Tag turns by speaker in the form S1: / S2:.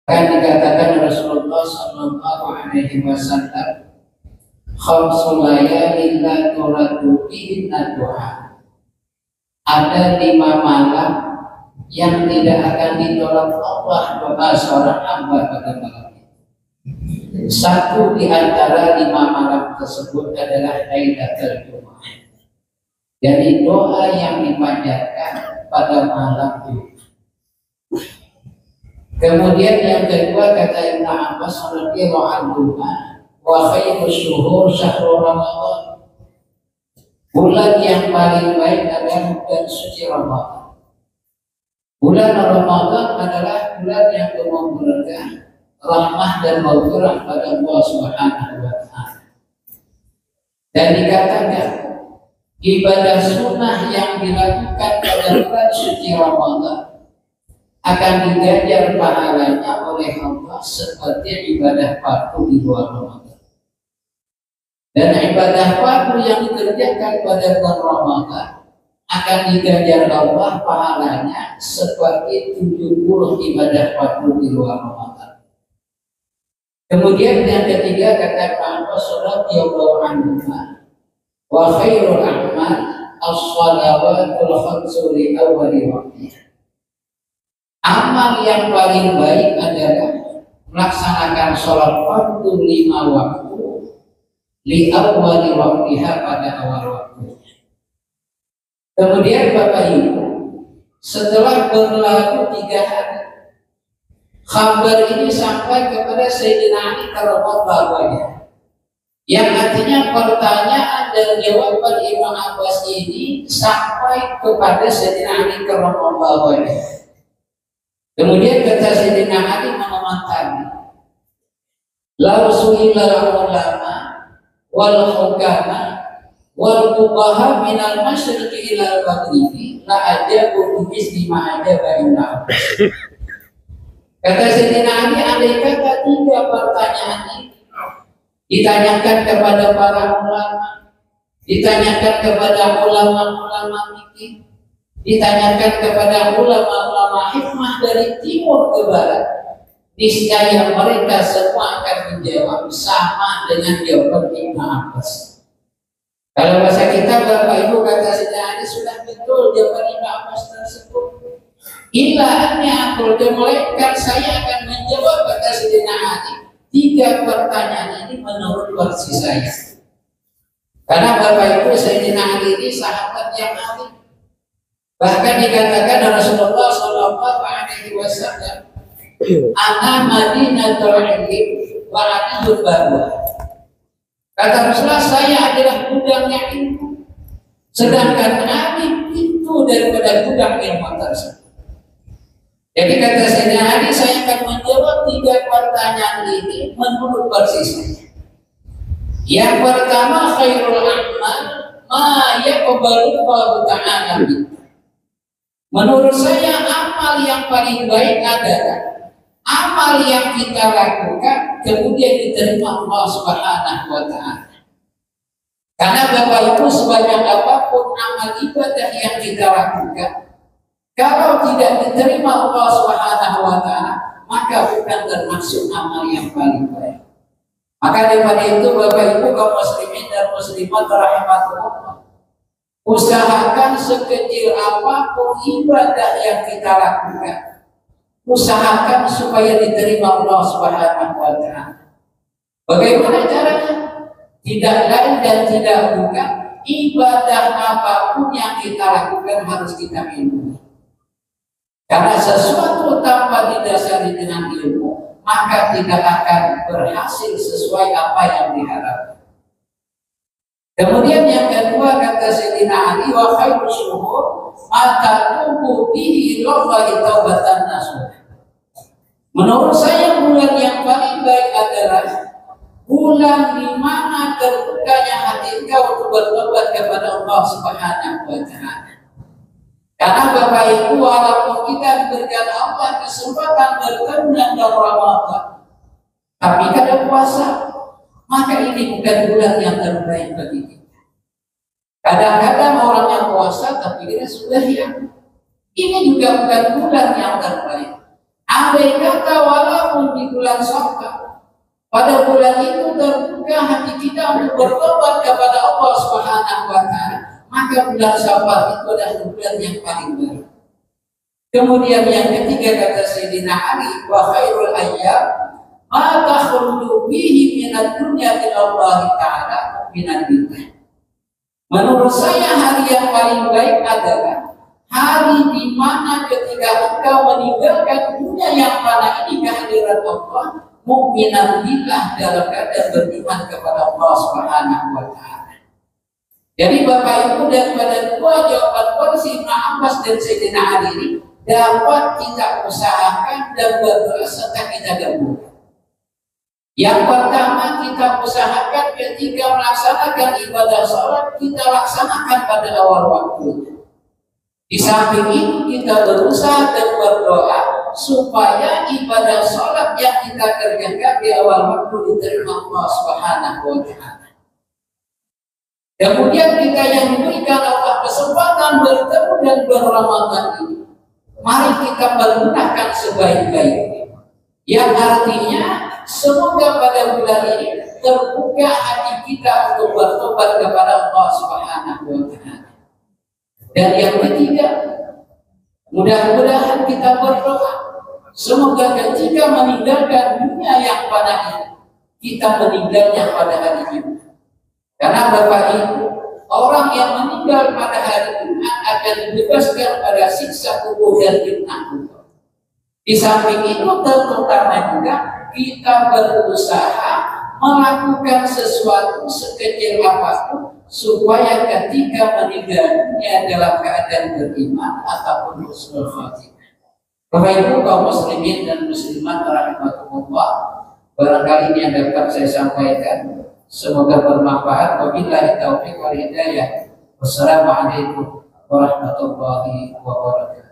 S1: Kan dikatakan Rasulullah Sallallahu Alaihi Wasallam, khamsul layalin la turaddu fihinna du'a. Ada 5 malam yang tidak akan ditolak Allah doa seorang hamba pada malam itu. Satu di antara 5 malam tersebut adalah Lailatul Jumat. Jadi doa yang dipanjatkan pada malam itu. Kemudian yang kedua kata Ibnu Abbas radhiyallahu anhu, wa khairus syuhur syahrul Ramadan. Bulan yang paling baik adalah bulan suci Ramadan. Bulan Ramadan adalah bulan yang penuh berkah, rahmah dan maghfirah pada Allah Subhanahu wa taala. Dan dikatakan ibadah sunnah yang dilakukan pada bulan suci Ramadan akan diganjar pahalanya oleh Allah seperti ibadah fardu di luar Ramadan. Dan ibadah fardu yang dikerjakan pada bulan Ramadan akan diganjar Allah pahalanya seperti 70 ibadah fardu di luar Ramadan. Kemudian yang ketiga kata Pak radhiyallahu anhu, wa khairul a'mal as-shalawatul khamsu li awwali waqtiha. Amal yang paling baik adalah melaksanakan sholat fardu 5 waktu li awwali waqtiha, pada awal waktu. Kemudian Bapak Ibu, setelah berlalu 3 hari, kabar ini sampai kepada Sayyidina Ali karramallahu wajhahu, yang artinya pertanyaan dan jawaban Ibnu Abbas ini sampai kepada Sayyidina Ali karramallahu wajhahu. Kemudian kata Sayyidina Ali mengomentari, la su'ilal ulama wal hukama wal fuqaha minal masyriqi ilal maghribi la ajabu bimisli ma ajaba Ibnu Abbas. Kata Sayyidina Ali, andai kata 3 pertanyaan ini ditanyakan kepada para ulama, ditanyakan kepada ulama-ulama fikih, ditanyakan kepada ulama-ulama hikmah dari timur ke barat, niscaya mereka semua akan menjawab sama dengan jawaban Ibnu Abbas. Kalau bahasa kita Bapak Ibu kata Sayyidina Ali, sudah betul jawaban Ibnu Abbas tersebut. Illa annya aku melainkan saya akan menjawab kata Sayyidina Ali 3 pertanyaan ini menurut versi saya. Karena Bapak Ibu Sayyidina Ali ini sahabat yang alim. Bahkan dikatakan Rasulullah Sallallahu Alaihi Wasallam, ana madinatul ilmi wa adul barwa. Kata Rasulullah, saya adalah gudangnya ilmu, sedangkan Nabi itu daripada gudang ilmu tersebut. Jadi kata Sayyidina Ali, saya akan menjawab 3 pertanyaan ini menurut versi saya. Yang pertama, khairul a'mal ma yaqbalu Allahu ta'ala. Menurut saya amal yang paling baik adalah amal yang kita lakukan kemudian diterima Allah Subhanahu wa taala. Karena Bapak Ibu, sebanyak apapun amal ibadah yang kita lakukan, kalau tidak diterima Allah Subhanahu wa taala, maka bukan termasuk amal yang paling baik. Maka daripada itu Bapak Ibu kaum muslimin dan muslimat rahimakumullah, usahakan sekecil apapun ibadah yang kita lakukan, usahakan supaya diterima Allah Subhanahu wa taala. Bagaimana caranya? Tidak lain dan tidak bukan, ibadah apapun yang kita lakukan harus kita ilmu. Karena sesuatu tanpa didasari dengan ilmu, maka tidak akan berhasil sesuai apa yang diharapkan. Kemudian yang kedua kata Sayyidina Ali, wa khairus syuhur mata tubuh bihi ilallahi taubatan nasuh. Menurut saya bulan yang paling baik adalah bulan di mana terbukanya hati engkau untuk bertobat kepada Allah Subhanahu wa taala. Karena Bapak Ibu, walaupun kita diberikan Allah kesempatan bertemu dengan Ramadan, tapi kada puasa, maka ini bukan bulan yang terbaik bagi kita. Kadang-kadang orang yang puasa tapi dia sudah ini juga bukan bulan yang terbaik. Andai kata walaupun Pada bulan itu terbuka hati kita untuk bertobat kepada Allah Subhanahu wa taala, maka bulan Syawal itu adalah bulan yang paling baik. Kemudian yang ketiga kata Sayyidina Ali, wa khairul ayyam ma takhruju bihi minad dunya ila Allah taala minan billah. Menurut saya hari yang paling baik adalah hari di mana ketika engkau meninggalkan dunia yang fana ini kehadiran Allah, mukminan billah dalam keadaan beriman kepada Allah Subhanahu wa taala. Jadi Bapak Ibu, daripada dua jawaban porsi Ibnu Abbas dan Sayyidina Ali ini dapat kita usahakan dan berdoa serta kita gabungkan. Yang pertama, kita usahakan ketika melaksanakan ibadah sholat, kita laksanakan pada awal waktunya. Di samping itu kita berusaha dan berdoa supaya ibadah sholat yang kita kerjakan di awal waktu diterima Allah Subhanahu wa taala. Kemudian kita yang diberikan Allah kesempatan bertemu dan berramadan ini, mari kita menggunakan sebaik-baiknya. Yang artinya semoga pada bulan ini terbuka hati kita untuk bertobat kepada Allah Subhanahu wa taala. Dan yang ketiga, mudah-mudahan kita berdoa semoga ketika meninggalkan dunia yang fana ini, kita meninggalnya pada hari Jumat. Karena Bapak Ibu, orang yang meninggal pada hari Jumat akan dibebaskan pada siksa kubur dan fitnah kubur. Di samping itu terutama juga kita berusaha melakukan sesuatu sekecil apapun supaya ketika meninggal dunia dalam keadaan beriman ataupun husnul khotimah. Bapak Ibu kaum muslimin dan muslimat rahimakumullah, barangkali ini yang dapat saya sampaikan, semoga bermanfaat. Wabillahi taufiq wal hidayah. Wassalamualaikum warahmatullahi wabarakatuh.